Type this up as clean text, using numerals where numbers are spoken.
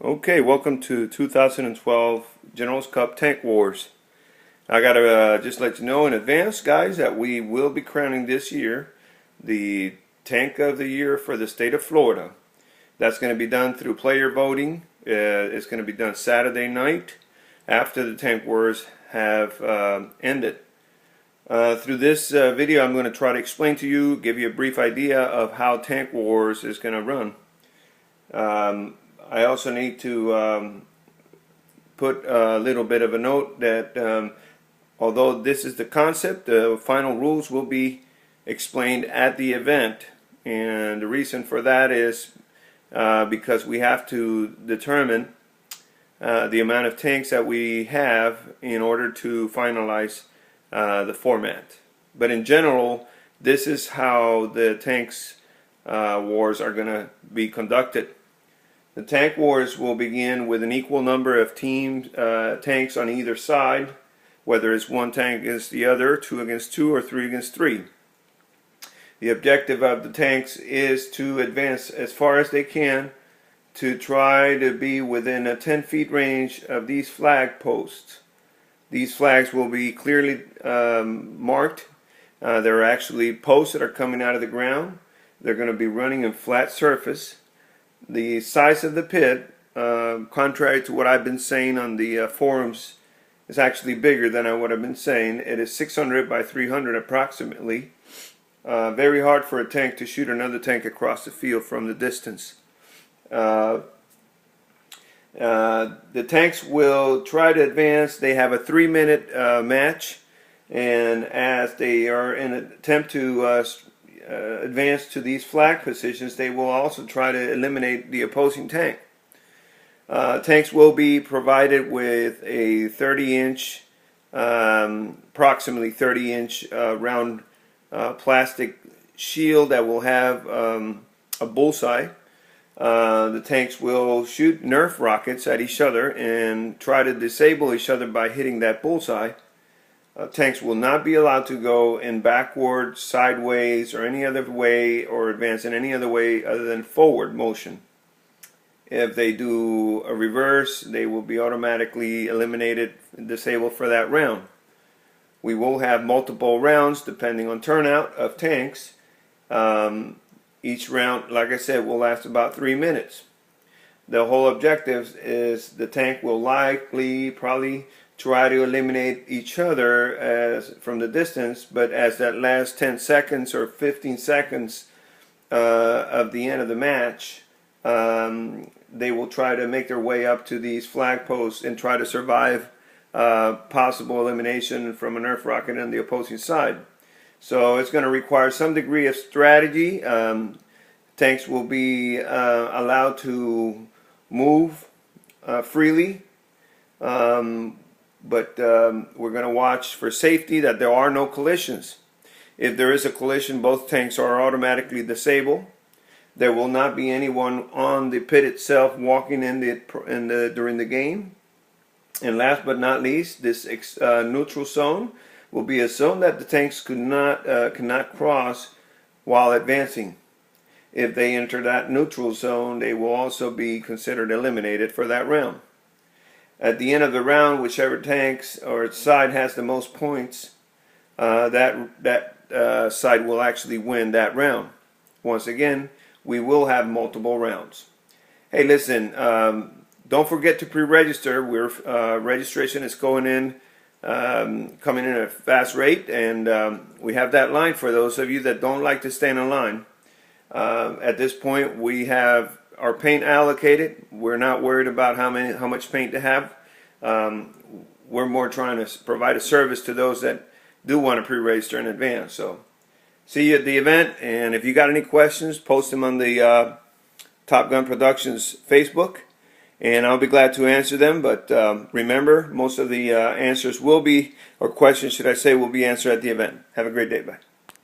Okay, welcome to 2012 General's Cup Tank Wars. I gotta just let you know in advance, guys, that we will be crowning this year the Tank of the Year for the state of Florida. That's going to be done through player voting. It's going to be done Saturday night after the Tank Wars have ended. Through this video, I'm going to try to explain to you, give you a brief idea of how Tank Wars is going to run. I also need to put a little bit of a note that although this is the concept, the final rules will be explained at the event, and the reason for that is because we have to determine the amount of tanks that we have in order to finalize the format. But in general, this is how the tanks wars are going to be conducted. The tank wars will begin with an equal number of tanks on either side, whether it's one tank against the other, 2 against 2, or 3 against 3. The objective of the tanks is to advance as far as they can to try to be within a 10 feet range of these flag posts. These flags will be clearly marked. There are actually posts that are coming out of the ground. They're going to be running in flat surface. The size of the pit, contrary to what I've been saying on the forums, is actually bigger than what I've been saying. It is 600 by 300 approximately. Very hard for a tank to shoot another tank across the field from the distance. The tanks will try to advance. They have a 3-minute match, and as they are in an attempt to advance to these flag positions, they will also try to eliminate the opposing tank. Tanks will be provided with a 30-inch, approximately 30-inch round plastic shield that will have a bullseye. The tanks will shoot Nerf rockets at each other and try to disable each other by hitting that bullseye. Tanks will not be allowed to go in backwards, sideways, or any other way, or advance in any other way other than forward motion. If they do a reverse, they will be automatically eliminated and disabled for that round. We will have multiple rounds depending on turnout of tanks. Each round, like I said, will last about 3 minutes. The whole objective is the tank will probably try to eliminate each other from the distance, but as that last 10 seconds or 15 seconds of the end of the match, they will try to make their way up to these flag posts and try to survive possible elimination from a Nerf rocket on the opposing side. So it's going to require some degree of strategy. Tanks will be allowed to move freely, but we're going to watch for safety that there are no collisions. If there is a collision, both tanks are automatically disabled. There will not be anyone on the pit itself walking during the game. And last but not least, this neutral zone will be a zone that the tanks cannot cross while advancing. If they enter that neutral zone, they will also be considered eliminated for that round. At the end of the round, whichever tanks or side has the most points, that side will actually win that round. Once again, we will have multiple rounds. Hey, listen, don't forget to pre-register. Registration is coming in at a fast rate, and we have that line for those of you that don't like to stand in line. At this point, we have our paint allocated. We're not worried about how much paint to have. We're more trying to provide a service to those that do want to pre-register in advance. So, see you at the event, and if you got any questions, post them on the Top Gun Productions Facebook, and I'll be glad to answer them. But remember, most of the answers will be, or questions should I say, will be answered at the event. Have a great day. Bye.